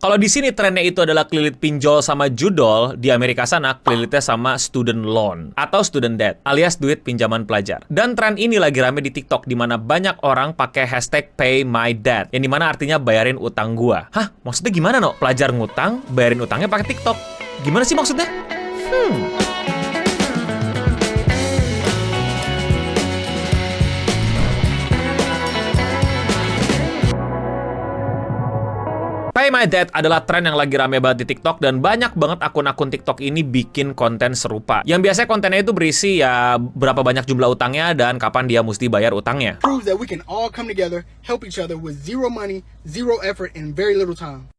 Kalau di sini trennya itu adalah kelilit pinjol sama judol, di Amerika sana kelilitnya sama student loan atau student debt alias duit pinjaman pelajar. Dan tren ini lagi rame di TikTok di mana banyak orang pakai hashtag pay my debt yang dimana artinya bayarin utang gua. Hah? Maksudnya gimana no? Pelajar ngutang, bayarin utangnya pakai TikTok. Gimana sih maksudnya? Pay My Debt adalah tren yang lagi rame banget di TikTok dan banyak banget akun-akun TikTok ini bikin konten serupa. Yang biasanya kontennya itu berisi ya berapa banyak jumlah utangnya dan kapan dia mesti bayar utangnya. Proves that we can all come together, help each other with zero money, zero effort, and very little time.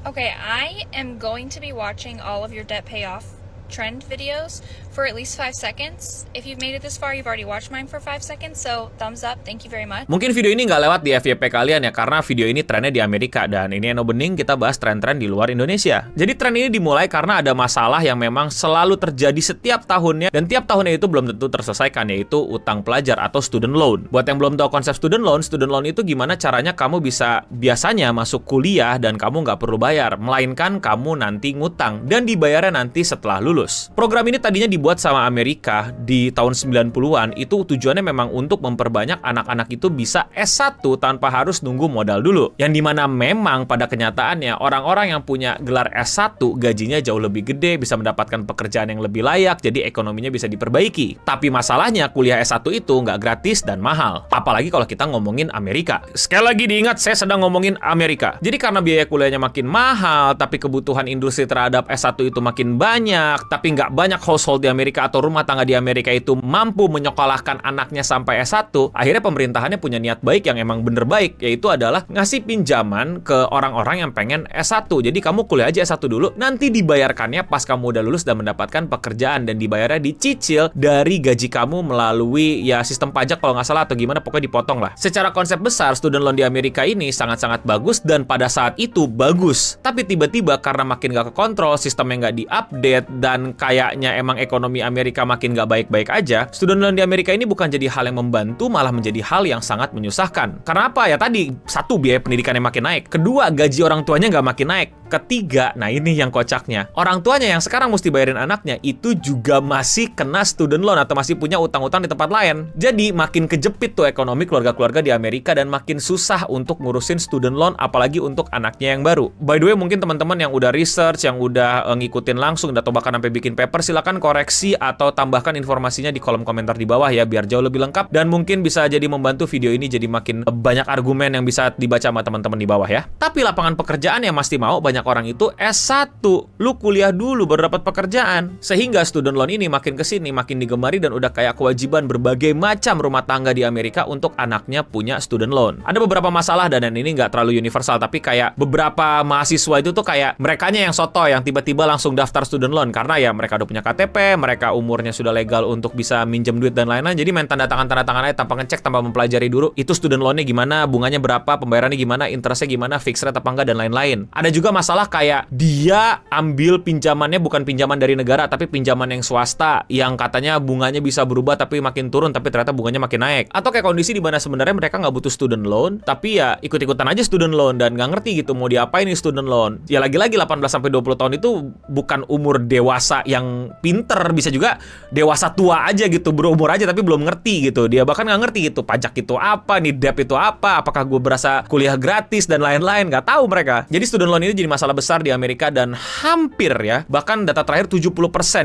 Okay, I am going to be watching all of your debt payoff trend videos for at least 5 seconds. If you've made it this far, you've already watched mine for 5 seconds, so thumbs up. Thank you very much. Mungkin video ini nggak lewat di FYP kalian ya, karena video ini trennya di Amerika, dan ini Eno Bening, kita bahas tren-tren di luar Indonesia. Jadi tren ini dimulai karena ada masalah yang memang selalu terjadi setiap tahunnya, dan tiap tahunnya itu belum tentu terselesaikan, yaitu utang pelajar atau student loan. Buat yang belum tahu konsep student loan itu gimana caranya kamu bisa biasanya masuk kuliah dan kamu nggak perlu bayar, melainkan kamu nanti ngutang, dan dibayarnya nanti setelah lulus. Program ini tadinya dibuat sama Amerika di tahun 90-an, itu tujuannya memang untuk memperbanyak anak-anak itu bisa S1 tanpa harus nunggu modal dulu. Yang dimana memang pada kenyataannya orang-orang yang punya gelar S1 gajinya jauh lebih gede, bisa mendapatkan pekerjaan yang lebih layak, jadi ekonominya bisa diperbaiki. Tapi masalahnya kuliah S1 itu nggak gratis dan mahal. Apalagi kalau kita ngomongin Amerika. Sekali lagi diingat, saya sedang ngomongin Amerika. Jadi karena biaya kuliahnya makin mahal, tapi kebutuhan industri terhadap S1 itu makin banyak, tapi nggak banyak household di Amerika atau rumah tangga di Amerika itu mampu menyekolahkan anaknya sampai S1, akhirnya pemerintahannya punya niat baik yang emang bener baik, yaitu adalah ngasih pinjaman ke orang-orang yang pengen S1. Jadi kamu kuliah aja S1 dulu, nanti dibayarkannya pas kamu udah lulus dan mendapatkan pekerjaan, dan dibayarnya dicicil dari gaji kamu melalui ya sistem pajak kalau nggak salah atau gimana, pokoknya dipotong lah. Secara konsep besar, student loan di Amerika ini sangat-sangat bagus dan pada saat itu bagus. Tapi tiba-tiba karena makin nggak kekontrol, sistemnya nggak diupdate, dan kayaknya emang ekonomi Amerika makin nggak baik-baik aja, student loan di Amerika ini bukan jadi hal yang membantu, malah menjadi hal yang sangat menyusahkan. Karena apa ya tadi? Satu, biaya pendidikannya makin naik. Kedua, gaji orang tuanya nggak makin naik. Ketiga, nah ini yang kocaknya, orang tuanya yang sekarang mesti bayarin anaknya itu juga masih kena student loan atau masih punya utang-utang di tempat lain. Jadi makin kejepit tuh ekonomi keluarga-keluarga di Amerika dan makin susah untuk ngurusin student loan, apalagi untuk anaknya yang baru. By the way, mungkin teman-teman yang udah research, yang udah ngikutin langsung atau bahkan sampai bikin paper, silakan koreksi atau tambahkan informasinya di kolom komentar di bawah ya, biar jauh lebih lengkap dan mungkin bisa jadi membantu video ini jadi makin banyak argumen yang bisa dibaca sama teman-teman di bawah ya. Tapi lapangan pekerjaan yang pasti mau banyak orang itu S1, lu kuliah dulu baru dapat pekerjaan. Sehingga student loan ini makin kesini makin digemari dan udah kayak kewajiban berbagai macam rumah tangga di Amerika untuk anaknya punya student loan. Ada beberapa masalah dan ini nggak terlalu universal, tapi kayak beberapa mahasiswa itu tuh kayak merekanya yang soto yang tiba-tiba langsung daftar student loan karena ya mereka udah punya KTP, mereka umurnya sudah legal untuk bisa minjem duit dan lain-lain, jadi main tanda tangan aja tanpa ngecek, tanpa mempelajari dulu itu student loan-nya gimana, bunganya berapa, pembayarannya gimana, interestnya gimana, fixed rate apa enggak, dan lain-lain. Ada juga masalah kayak dia ambil pinjamannya bukan pinjaman dari negara, tapi pinjaman yang swasta, yang katanya bunganya bisa berubah tapi makin turun, tapi ternyata bunganya makin naik. Atau kayak kondisi di mana sebenarnya mereka nggak butuh student loan, tapi ya ikut-ikutan aja student loan dan nggak ngerti gitu mau diapain nih student loan. Ya lagi-lagi 18-20 tahun itu bukan umur dewasa yang pinter, bisa juga dewasa tua aja gitu, berumur aja tapi belum ngerti gitu. Dia bahkan nggak ngerti gitu, pajak itu apa, nih debt itu apa, apakah gue berasa kuliah gratis dan lain-lain, nggak tahu mereka. Jadi student loan ini jadi masalah besar di Amerika dan hampir ya, bahkan data terakhir 70%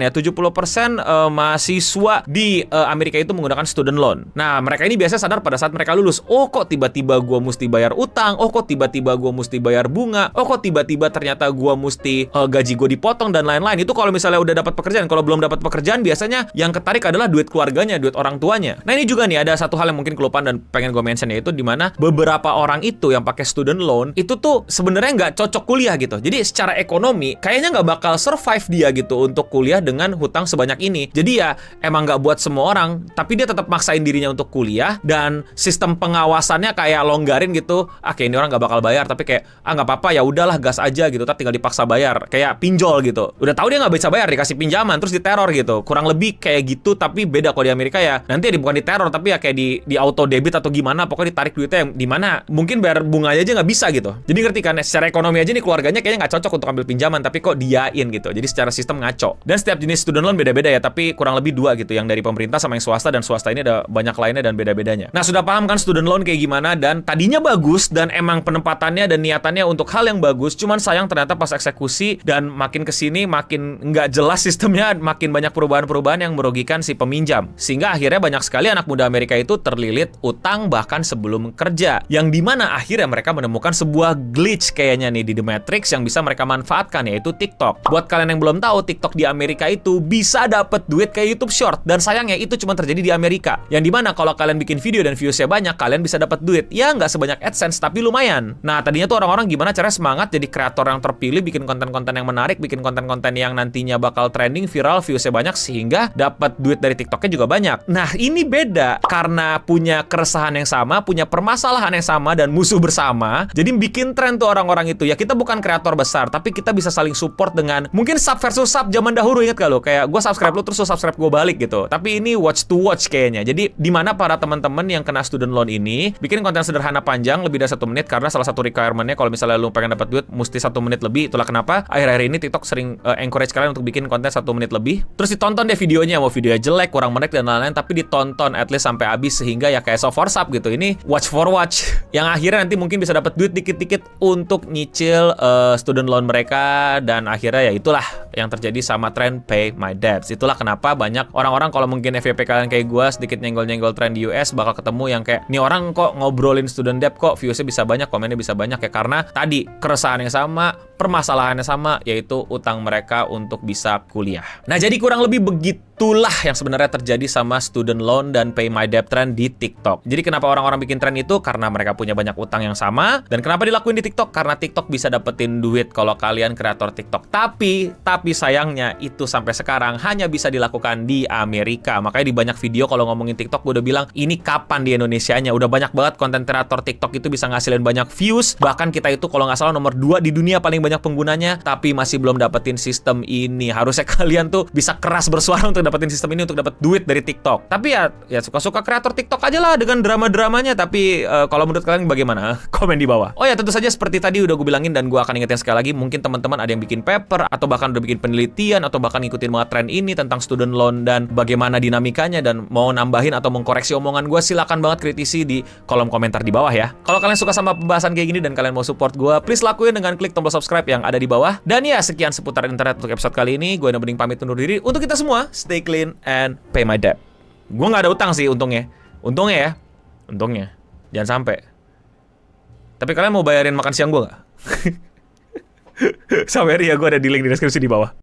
ya, 70% mahasiswa di Amerika itu menggunakan student loan. Nah, mereka ini biasanya sadar pada saat mereka lulus, oh kok tiba-tiba gue mesti bayar utang, oh kok tiba-tiba gue mesti bayar bunga, oh kok tiba-tiba ternyata gue mesti gaji gue dipotong dan lain-lain. Itu kalau misalnya udah dapat pekerjaan. Kalau belum dapat pekerjaan, biasanya yang ketarik adalah duit keluarganya, duit orang tuanya. Nah, ini juga nih ada satu hal yang mungkin kelupaan dan pengen gue mention, yaitu di mana beberapa orang itu yang pakai student loan itu tuh sebenarnya nggak cocok kuliah gitu. Jadi secara ekonomi kayaknya nggak bakal survive dia gitu untuk kuliah dengan hutang sebanyak ini. Jadi ya emang nggak buat semua orang, tapi dia tetap maksain dirinya untuk kuliah dan sistem pengawasannya kayak longgarin gitu. Kayak ini orang nggak bakal bayar, tapi kayak nggak apa-apa, ya udahlah gas aja gitu. Tapi tinggal dipaksa bayar, kayak pinjol gitu. Udah tahu dia nggak bisa bayar, dikasih pinjaman terus diteror gitu. Kurang lebih kayak gitu, tapi beda kalau di Amerika ya. Nanti bukan diteror, tapi ya kayak di auto debit atau gimana, pokoknya ditarik duitnya yang dimana mungkin bayar bunganya aja nggak bisa gitu. Jadi ngerti kan, secara ekonomi aja nih keluarga keluarganya kayaknya nggak cocok untuk ambil pinjaman, tapi kok diain gitu. Jadi secara sistem ngaco. Dan setiap jenis student loan beda-beda ya, tapi kurang lebih 2 gitu, yang dari pemerintah sama yang swasta, dan swasta ini ada banyak lainnya dan beda-bedanya. Nah, sudah paham kan student loan kayak gimana, dan tadinya bagus dan emang penempatannya dan niatannya untuk hal yang bagus, cuman sayang ternyata pas eksekusi dan makin kesini makin nggak jelas sistemnya, makin banyak perubahan-perubahan yang merugikan si peminjam. Sehingga akhirnya banyak sekali anak muda Amerika itu terlilit utang bahkan sebelum kerja. Yang dimana akhirnya mereka menemukan sebuah glitch kayaknya nih di The Matrix yang bisa mereka manfaatkan, yaitu TikTok. Buat kalian yang belum tahu, TikTok di Amerika itu bisa dapat duit kayak YouTube Short, dan sayangnya itu cuma terjadi di Amerika. Yang dimana kalau kalian bikin video dan viewsnya banyak, kalian bisa dapat duit. Ya nggak sebanyak AdSense, tapi lumayan. Nah, tadinya tuh orang-orang gimana caranya semangat jadi kreator yang terpilih, bikin konten-konten yang menarik, bikin konten-konten yang nantinya bakal trending, viral, viewsnya banyak, sehingga dapat duit dari TikToknya juga banyak. Nah, ini beda karena punya keresahan yang sama, punya permasalahan yang sama, dan musuh bersama. Jadi bikin tren tuh orang-orang itu. Ya kita bukan kreator besar, tapi kita bisa saling support dengan mungkin sub versus sub zaman dahulu, inget gak lo? Kayak gue subscribe lu terus lu subscribe gue balik gitu. Tapi ini watch to watch kayaknya. Jadi dimana para teman-teman yang kena student loan ini bikin konten sederhana panjang lebih dari 1 menit, karena salah satu requirement-nya kalau misalnya lu pengen dapat duit mesti 1 menit lebih. Itulah kenapa akhir-akhir ini TikTok sering encourage kalian untuk bikin konten 1 menit lebih. Terus ditonton deh videonya, mau videonya jelek, kurang menarik dan lain-lain, tapi ditonton at least sampai habis, sehingga ya kayak so for sub gitu. Ini watch for watch yang akhirnya nanti mungkin bisa dapat duit dikit-dikit untuk nyicil student loan mereka, dan akhirnya ya itulah yang terjadi sama tren pay my debts. Itulah kenapa banyak orang-orang kalau mungkin FYP kalian kayak gue sedikit nyenggol-nyenggol tren di US bakal ketemu yang kayak nih orang kok ngobrolin student debt kok viewsnya bisa banyak, komennya bisa banyak, ya karena tadi keresahan yang sama, permasalahannya sama, yaitu utang mereka untuk bisa kuliah. Nah, jadi kurang lebih begitulah yang sebenarnya terjadi sama student loan dan pay my debt trend di TikTok. Jadi kenapa orang-orang bikin tren itu? Karena mereka punya banyak utang yang sama. Dan kenapa dilakuin di TikTok? Karena TikTok bisa dapetin duit kalau kalian kreator TikTok. Tapi sayangnya itu sampai sekarang hanya bisa dilakukan di Amerika. Makanya di banyak video kalau ngomongin TikTok gue udah bilang, ini kapan di Indonesianya? Udah banyak banget konten kreator TikTok itu bisa ngasilin banyak views. Bahkan kita itu kalau nggak salah nomor 2 di dunia paling banyak penggunanya, tapi masih belum dapetin sistem ini. Harusnya kalian tuh bisa keras bersuara untuk dapetin sistem ini, untuk dapat duit dari TikTok. Tapi ya suka-suka kreator TikTok aja lah dengan drama-dramanya. Tapi kalau menurut kalian bagaimana? Komen di bawah. Oh ya, tentu saja seperti tadi udah gue bilangin, dan gue akan ingetin sekali lagi, mungkin teman-teman ada yang bikin paper atau bahkan udah bikin penelitian atau bahkan ngikutin banget tren ini tentang student loan dan bagaimana dinamikanya, dan mau nambahin atau mengkoreksi omongan gue, silakan banget kritisi di kolom komentar di bawah ya. Kalau kalian suka sama pembahasan kayak gini dan kalian mau support gue, please lakuin dengan klik tombol subscribe yang ada di bawah. Dan ya, sekian seputar internet untuk episode kali ini. Gue Eno Bening pamit undur diri. Untuk kita semua, stay clean and pay my debt. Gue nggak ada utang sih, untungnya ya. Untungnya. Jangan sampai. Tapi kalian mau bayarin makan siang gue nggak? Sampai ya, gue ada di link di deskripsi di bawah.